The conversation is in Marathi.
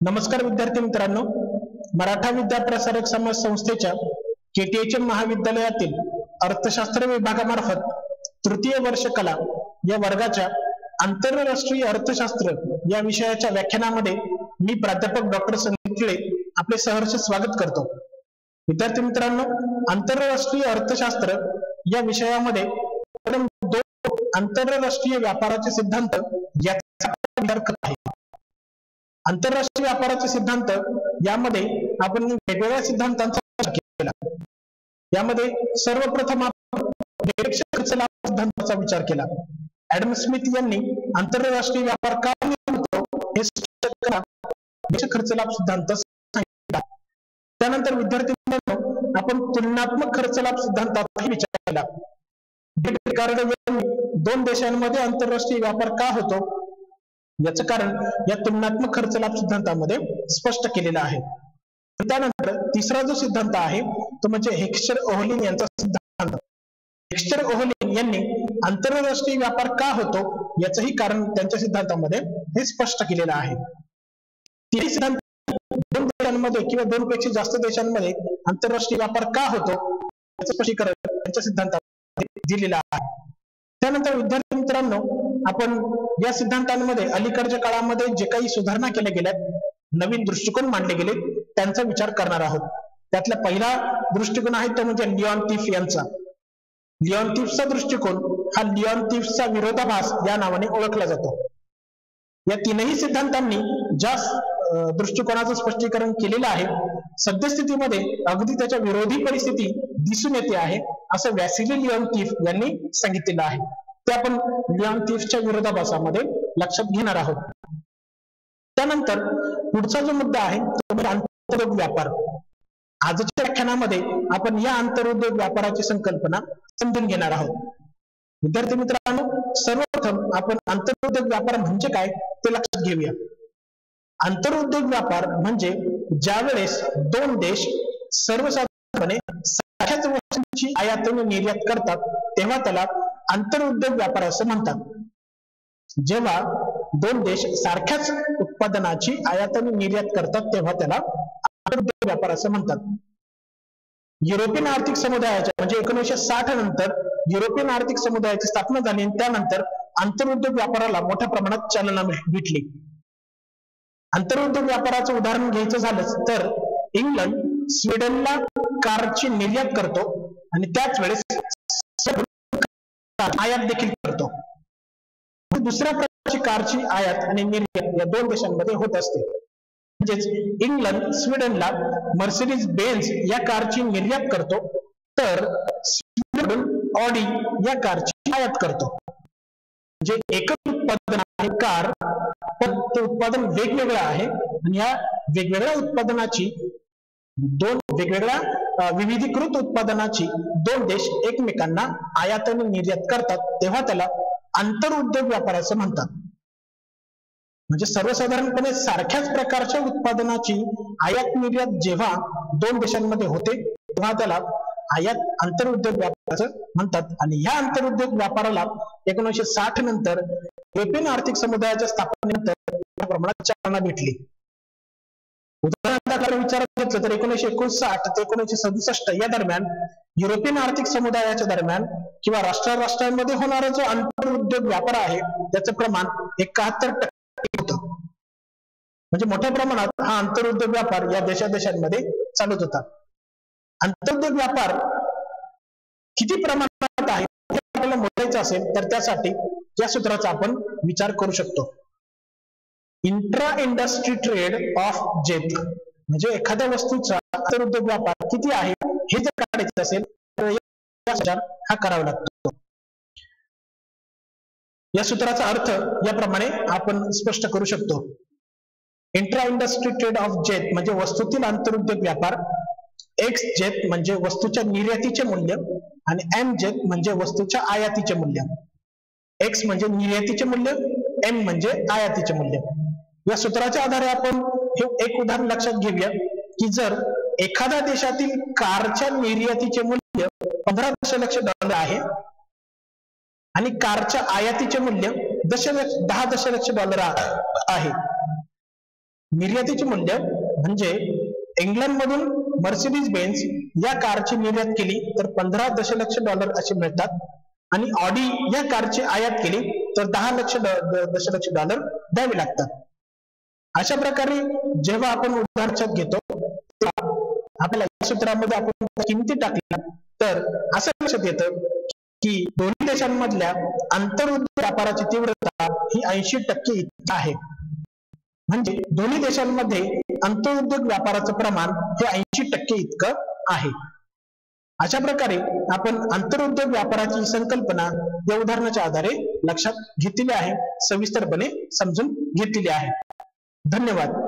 नमस्कार विद्यार्थी मित्रांनो, मराठा विद्या प्रसारक समाज संस्थेच्या केटीएचएम महाविद्यालयातील अर्थशास्त्र विभागामार्फत तृतीय वर्ष कला या वर्गाच्या आंतरराष्ट्रीय अर्थशास्त्र या विषयाच्या व्याख्यानामध्ये मी प्राध्यापक डॉक्टर संदीप खिळे आपले सहर्ष स्वागत करतो। विद्यार्थी मित्रांनो, आंतरराष्ट्रीय अर्थशास्त्र या विषयामध्ये दोन आंतरराष्ट्रीय व्यापाराचे सिद्धांत याचा विचार करत आहे। आंतरराष्ट्रीय व्यापाराचे सिद्धांत यामध्ये आपण वेगवेगळ्या सिद्धांतांचा विचार केला। यामध्ये सर्वप्रथम आपण निरपेक्ष खर्च लाभ सिद्धांताचा विचार केला। ॲडम स्मिथ यांनी आंतरराष्ट्रीय व्यापार का होतो हे स्पष्ट करा निरपेक्ष खर्च लाभ सिद्धांत सांगितला। त्यानंतर विद्यार्थी मित्रांनो, आपण तुलनात्मक खर्च लाभ सिद्धांताचा विचार केला। रिकार्डो यांनी दोन देशांमध्ये आंतरराष्ट्रीय व्यापार का होतो याचं कारण या तुलनात्मक खर्च लाभ सिद्धांतामध्ये स्पष्ट केलेला आहे। त्यानंतर तिसरा जो सिद्धांत आहे तो म्हणजे हेक्स्चर-ओहलिन यांचा सिद्धांत। हेक्स्चर-ओहलिन यांनी आंतरराष्ट्रीय व्यापार का होतो याचंही कारण त्यांच्या सिद्धांतामध्ये हे स्पष्ट केलेलं आहे। तिन्ही सिद्धांत दोन देशांमध्ये किंवा दोनपेक्षा जास्त देशांमध्ये आंतरराष्ट्रीय व्यापार का होतो याचं स्पष्टीकरण त्यांच्या सिद्धांतामध्ये दिलेलं आहे। त्यानंतर विद्यार्थी मित्रांनो, आपण या सिद्धांतांमध्ये अलीकडच्या काळामध्ये जे काही सुधारणा केल्या गेल्यात, नवीन दृष्टिकोन मांडले गेले त्यांचा विचार करणार आहोत। त्यातला पहिला दृष्टिकोन आहे तो म्हणजे लिओन थीफ यांचा। लिओन थीफचा दृष्टिकोन हा लिओन थीफचा विरोधाभास या नावाने ओळखला जातो। या तीनही सिद्धांतांनी ज्या दृष्टिकोनाचं स्पष्टीकरण केलेलं आहे, सद्यस्थितीमध्ये अगदी त्याच्या विरोधी परिस्थिती दिसून येते आहे असं वॅसिली लिओन थीफ यांनी सांगितलेलं आहे। ते आपण लिओन थीफच्या विरोधाभासामध्ये लक्षात घेणार आहोत। त्यानंतर पुढचा जो मुद्दा आहे तो म्हणजे आंतरउद्योग व्यापार। आजच्या व्याख्यानामध्ये आपण या आंतरउद्योग व्यापाराची संकल्पना समजून घेणार आहोत। विद्यार्थी मित्रांनो, सर्वप्रथम आपण आंतरउद्योग व्यापार म्हणजे काय ते लक्षात घेऊया। आंतरउद्योग व्यापार म्हणजे ज्या वेळेस दोन देश सर्वसाधारणपणे सारख्याच वस्तूंची आयात व निर्यात करतात तेव्हा त्याला आंतरउद्योग व्यापार असं म्हणतात। जेव्हा दोन देश सारख्याच उत्पादनाची आयात आणि निर्यात करतात तेव्हा त्याला आंतरउद्योग व्यापार असं म्हणतात। युरोपियन आर्थिक समुदायाच्या म्हणजे 1960 नंतर युरोपियन आर्थिक समुदायाची स्थापना झाली आणि त्यानंतर आंतरउद्योग व्यापाराला मोठ्या प्रमाणात चालना भेटली। आंतरउद्योग व्यापाराचं उदाहरण घ्यायचं झालं तर इंग्लंड स्वीडनला कारची निर्यात करतो आणि त्याच वेळेस आयात देखील करतो। दुसऱ्या प्रकारची कारची आयात आणि निर्यात या दोन देशांमध्ये होत असते। म्हणजेच इंग्लंड स्वीडनला मर्सिडीज बेन्झ या कारची निर्यात करतो तर स्वीडन ऑडी या कारची आयात करतो। म्हणजे एकच उत्पादन आहे कार, पण ते उत्पादन वेगवेगळं आहे आणि या वेगवेगळ्या उत्पादनाची दोन वेगवेगळ्या विविधीकृत उत्पादनाची दोन देश एकमेकांना आयात आणि निर्यात करतात तेव्हा त्याला आंतरउद्योग व्यापार असं म्हणतात। म्हणजे सर्वसाधारणपणे सारख्याच प्रकारच्या उत्पादनाची आयात निर्यात जेव्हा दोन देशांमध्ये होते तेव्हा त्याला आंतरउद्योग व्यापार म्हणतात। आणि ह्या आंतरउद्योग व्यापाराला 1960 नंतर युरोपियन आर्थिक समुदायाच्या स्थापनेनंतर मोठ्या प्रमाणात चालना भेटली। उदाहरणार्थ विचारात घेतलं तर 1959 ते 1967 या दरम्यान युरोपियन आर्थिक समुदायाच्या दरम्यान किंवा राष्ट्रांमध्ये होणारा जो आंतरउद्योग व्यापार आहे त्याचं प्रमाण 71% होतं। म्हणजे मोठ्या प्रमाणात हा आंतरउद्योग व्यापार या देशांमध्ये चालत होता। आंतरउद्योग व्यापार किती प्रमाणात आहे हे आपल्याला मोजायचं असेल तर त्यासाठी या सूत्राचा आपण विचार करू शकतो। इंट्रा इंडस्ट्री ट्रेड ऑफ जेथ म्हणजे एखाद्या वस्तूचा आंतरउद्योग व्यापार किती आहे हे जर काढायचं असेल तर हा करावा लागतो। या सूत्राचा अर्थ याप्रमाणे आपण स्पष्ट करू शकतो। इंट्रा इंडस्ट्री ट्रेड ऑफ जेथ म्हणजे वस्तूतील आंतरउद्योग व्यापार, एक्स जेथ म्हणजे वस्तूच्या निर्यातीचे मूल्य आणि एम जेथ म्हणजे वस्तूच्या आयातीचे मूल्य। एक्स म्हणजे निर्यातीचे मूल्य, एम म्हणजे आयातीचे मूल्य। या सूत्राच्या आधारे आपण हे एक उदाहरण लक्षात घेऊया की जर एखाद्या देशातील कारच्या निर्यातीचे मूल्य 15 दशलक्ष डॉलर आहे आणि कारच्या आयातीचे मूल्य 10 दशलक्ष डॉलर आहे निर्यातीचे मूल्य म्हणजे इंग्लंडमधून मर्सिडीज बेन्झ या कारची निर्यात केली तर 15 दशलक्ष डॉलर असे मिळतात आणि ऑडी या कारची आयात केली तर 10 दशलक्ष डॉलर द्यावे लागतात. अशा प्रकारे जेव्हा आपण उदाहरण लक्षात घेतो तेव्हा आपल्याला या सूत्रामध्ये आपण किमती टाकल्या तर असं लक्षात येतं की दोन्ही देशांमधल्या आंतरउद्योग व्यापाराची तीव्रता ही 80% इतकी आहे. म्हणजे दोन्ही देशांमध्ये आंतरउद्योग व्यापाराचं प्रमाण हे 80% इतकं आहे. अशा प्रकारे आपण आंतरउद्योग व्यापाराची संकल्पना या उदाहरणाच्या आधारे लक्षात घेतलेली आहे, सविस्तरपणे समजून घेतलेली आहे. धन्यवाद.